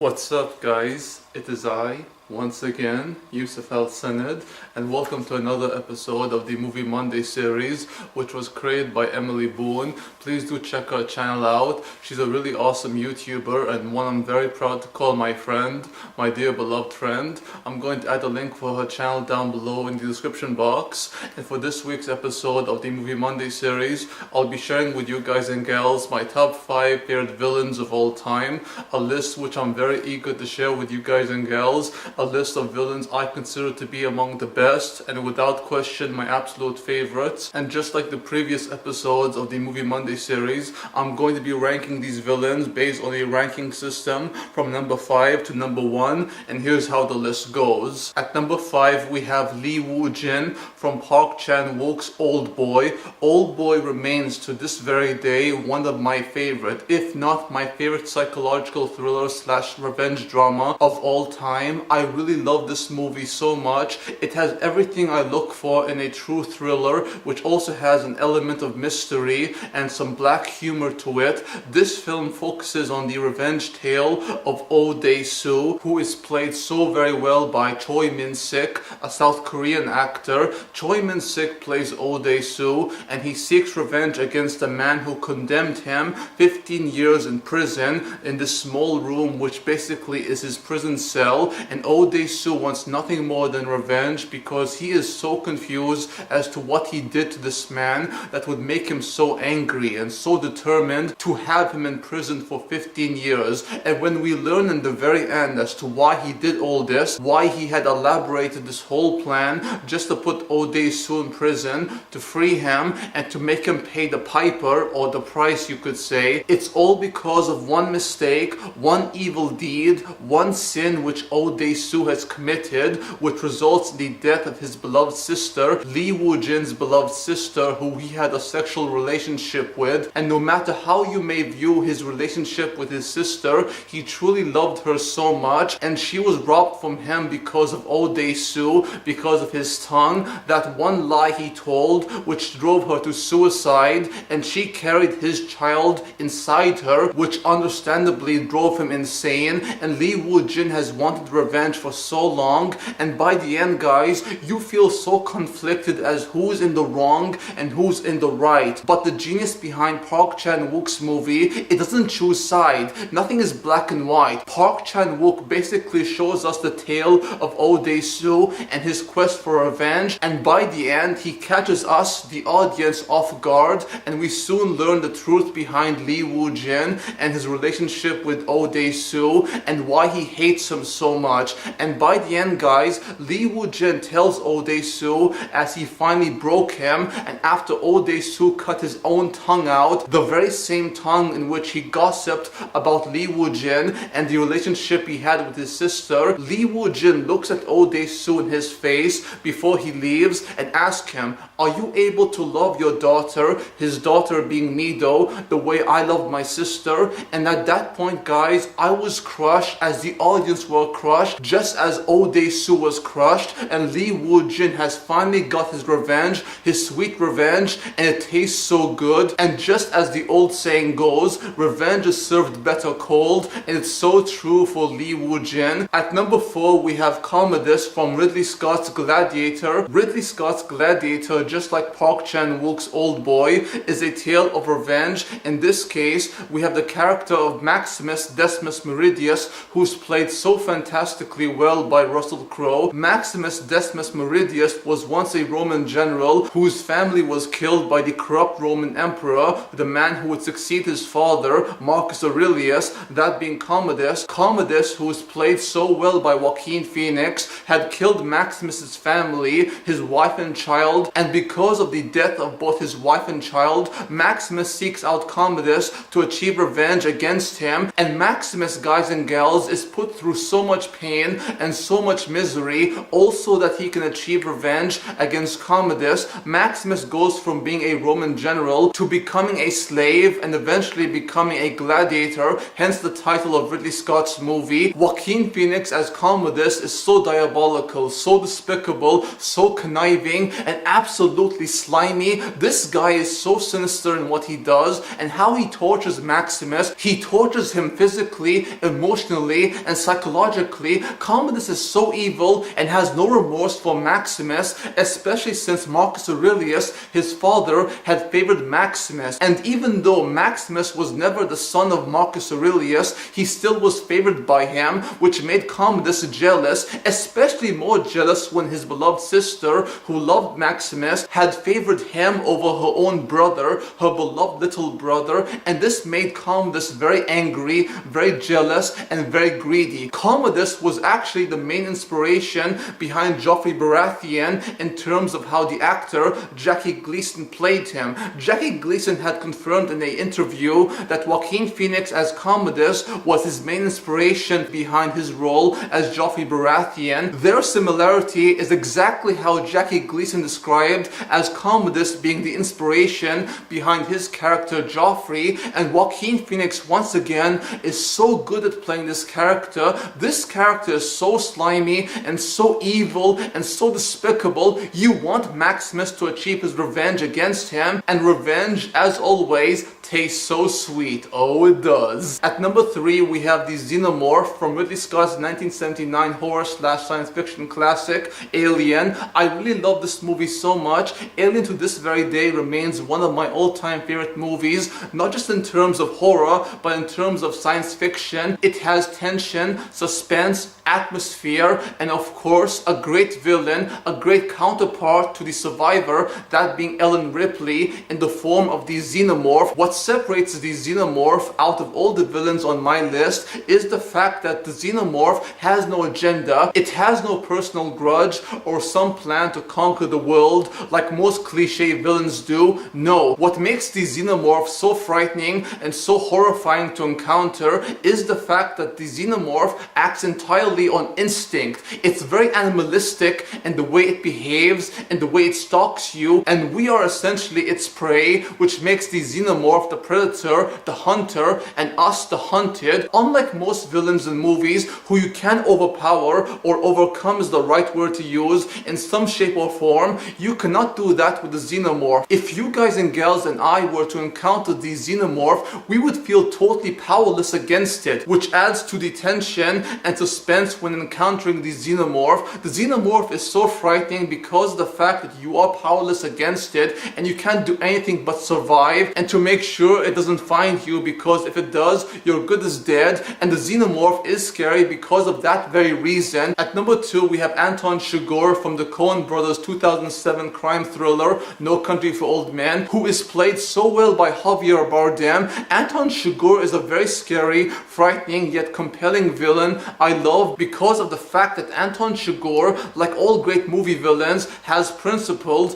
What's up, guys? It is I, once again, Yusuf Al Sanad, and welcome to another episode of the Movie Monday series, which was created by Emily Boone. Please do check her channel out. She's a really awesome YouTuber and one I'm very proud to call my friend, my dear beloved friend. I'm going to add a link for her channel down below in the description box. And for this week's episode of the Movie Monday series, I'll be sharing with you guys and gals my top 5 favorite villains of all time, a list which I'm very eager to share with you guys and gals, a list of villains I consider to be among the best and without question my absolute favorites. And just like the previous episodes of the Movie Monday series, I'm going to be ranking these villains based on a ranking system from number 5 to number 1, and here's how the list goes. At number 5 we have Lee Woo-jin from Park Chan-wook's Old Boy. Old Boy remains to this very day one of my favorite, if not my favorite psychological thriller slash revenge drama of all time. I really love this movie so much. It has everything I look for in a true thriller, which also has an element of mystery and some black humor to it. This film focuses on the revenge tale of Oh Dae-soo, who is played so very well by Choi Min-sik, a South Korean actor. Choi Min-sik plays Oh Dae-soo, and he seeks revenge against a man who condemned him 15 years in prison in this small room, which basically is his prison cell. And Oh Dae-soo wants nothing more than revenge because he is so confused as to what he did to this man that would make him so angry and so determined to have him in prison for 15 years. And when we learn in the very end as to why he did all this, why he had elaborated this whole plan just to put Oh Dae-soo in prison, to free him and to make him pay the piper, or the price you could say, it's all because of one mistake, one evil deed, one sin which Oh Dae-soo has committed, which results in the death of his beloved sister, Lee Woo-jin's beloved sister, who he had a sexual relationship with. And no matter how you may view his relationship with his sister, he truly loved her so much, and she was robbed from him because of Oh Dae-soo, because of his tongue, that one lie he told, which drove her to suicide, and she carried his child inside her, which understandably drove him insane. And Lee Woo-jin has wanted revenge for so long, and by the end, guys, you feel so conflicted as who's in the wrong and who's in the right. But the genius behind Park Chan-wook's movie, it doesn't choose side. Nothing is black and white. Park Chan-wook basically shows us the tale of Oh Dae-soo and his quest for revenge, and by the end he catches us, the audience, off guard, and we soon learn the truth behind Lee Woo-jin and his relationship with Oh Dae-soo and why he hates him so much. And by the end, guys, Lee Woo-jin tells Oh Dae-soo as he finally broke him, and after Oh Dae-soo cut his own tongue out, the very same tongue in which he gossiped about Lee Woo-jin and the relationship he had with his sister, Lee Woo-jin looks at Oh Dae-soo in his face before he leaves and asks him, "Are you able to love your daughter," his daughter being Mido, "the way I loved my sister?" And at that point, guys, I was crushed, as the audience were crushed, just as Oh Dae-soo was crushed, and Lee Woo-jin has finally got his revenge, his sweet revenge, and it tastes so good. And just as the old saying goes, revenge is served better cold, and it's so true for Lee Woo-jin. At number 4 we have Commodus from Ridley Scott's Gladiator. Ridley Scott's Gladiator, just like Park Chan-wook's Old Boy, is a tale of revenge. In this case, we have the character of Maximus Decimus Meridius, who's played so fantastically well by Russell Crowe. Maximus Decimus Meridius was once a Roman general whose family was killed by the corrupt Roman emperor, the man who would succeed his father, Marcus Aurelius, that being Commodus. Commodus, who was played so well by Joaquin Phoenix, had killed Maximus's family, his wife and child, and because of the death of both his wife and child, Maximus seeks out Commodus to achieve revenge against him. And Maximus, guys and gals, is put through so much pain pain and so much misery, also that he can achieve revenge against Commodus, Maximus goes from being a Roman general to becoming a slave and eventually becoming a gladiator, hence the title of Ridley Scott's movie. Joaquin Phoenix as Commodus is so diabolical, so despicable, so conniving, and absolutely slimy. This guy is so sinister in what he does and how he tortures Maximus. He tortures him physically, emotionally, and psychologically. Commodus is so evil and has no remorse for Maximus, especially since Marcus Aurelius, his father, had favored Maximus. And even though Maximus was never the son of Marcus Aurelius, he still was favored by him, which made Commodus jealous, especially more jealous when his beloved sister, who loved Maximus, had favored him over her own brother, her beloved little brother, and this made Commodus very angry, very jealous, and very greedy. Commodus was actually the main inspiration behind Joffrey Baratheon in terms of how the actor Jackie Gleason played him. Jackie Gleason had confirmed in an interview that Joaquin Phoenix as Commodus was his main inspiration behind his role as Joffrey Baratheon. Their similarity is exactly how Jackie Gleason described as Commodus being the inspiration behind his character Joffrey, and Joaquin Phoenix once again is so good at playing this character. This character is so slimy and so evil and so despicable. You want Maximus to achieve his revenge against him, and revenge, as always, tastes so sweet. Oh, it does. At number 3, we have the Xenomorph from Ridley Scott's 1979 horror/science fiction classic, Alien. I really love this movie so much. Alien to this very day remains one of my all-time favorite movies, not just in terms of horror, but in terms of science fiction. It has tension, suspense, atmosphere, and of course a great villain, a great counterpart to the survivor, that being Ellen Ripley in the form of the Xenomorph. What separates the Xenomorph out of all the villains on my list is the fact that the Xenomorph has no agenda, it has no personal grudge or some plan to conquer the world like most cliche villains do. No, what makes the Xenomorph so frightening and so horrifying to encounter is the fact that the Xenomorph acts entirely on instinct. It's very animalistic in the way it behaves and the way it stalks you, and we are essentially its prey, which makes the Xenomorph the predator, the hunter, and us the hunted. Unlike most villains in movies who you can overpower, or overcome is the right word to use, in some shape or form, you cannot do that with the Xenomorph. If you guys and gals and I were to encounter the Xenomorph, we would feel totally powerless against it, which adds to the tension and suspense when encountering the Xenomorph. The Xenomorph is so frightening because of the fact that you are powerless against it and you can't do anything but survive and to make sure it doesn't find you, because if it does, you're good as dead. And the Xenomorph is scary because of that very reason. At number 2, we have Anton Chigurh from the Coen brothers' 2007 crime thriller No Country for Old Men, who is played so well by Javier Bardem. Anton Chigurh is a very scary, frightening, yet compelling villain I love because of the fact that Anton Chigurh, like all great movie villains, has principles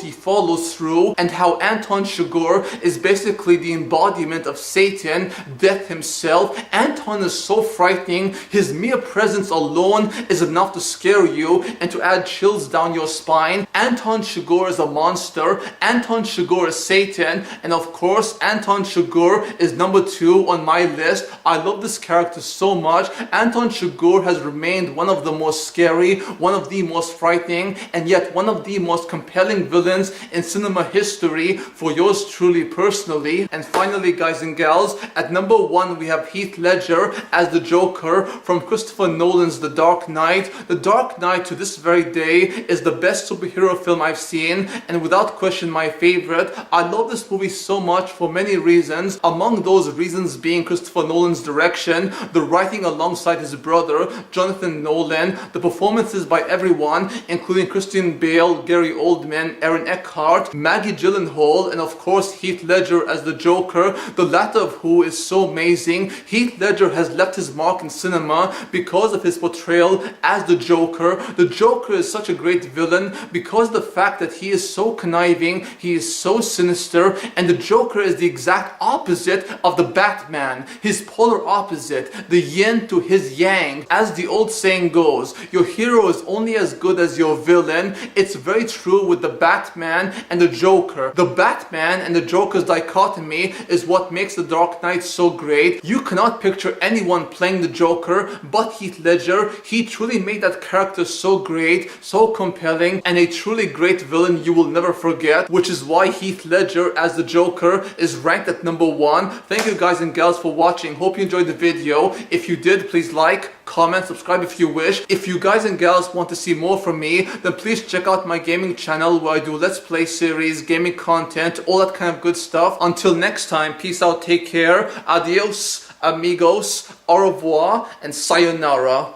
he follows through, and how Anton Chigurh is basically the embodiment of Satan, death himself. Anton is so frightening, his mere presence alone is enough to scare you and to add chills down your spine. Anton Chigurh is a monster, Anton Chigurh is Satan, and of course Anton Chigurh is number 2 on my list. I love this character so much. Anton Chigurh has remained one of the most scary, one of the most frightening, and yet one of the most compelling villains in cinema history for yours truly personally. And finally, guys and gals, at number 1 we have Heath Ledger as the Joker from Christopher Nolan's The Dark Knight. The Dark Knight to this very day is the best superhero film I've seen, and without question my favorite. I love this movie so much for many reasons, among those reasons being Christopher Nolan's direction, the writing alongside his brother Jonathan Nolan, the performances by everyone including Christian Bale, Gary Oldman, Aaron Eckhart, Maggie Gyllenhaal, and of course Heath Ledger as the Joker, the latter of who is so amazing. Heath Ledger has left his mark in cinema because of his portrayal as the Joker. The Joker is such a great villain because because of the fact that he is so conniving, he is so sinister, and the Joker is the exact opposite of the Batman, his polar opposite, the yin to his yang. As the old saying goes, your hero is only as good as your villain. It's very true with the Batman and the Joker. The Batman and the Joker's dichotomy is what makes the Dark Knight so great. You cannot picture anyone playing the Joker but Heath Ledger. He truly made that character so great, so compelling, and a truly great villain you will never forget, which is why Heath Ledger as the Joker is ranked at number 1. Thank you guys and gals for watching. Hope you enjoyed the video. If you did, please like, comment, subscribe if you wish. If you guys and gals want to see more from me, then please check out my gaming channel where I do Let's Play series, gaming content, all that kind of good stuff. Until next time, peace out, take care, adios, amigos, au revoir, and sayonara.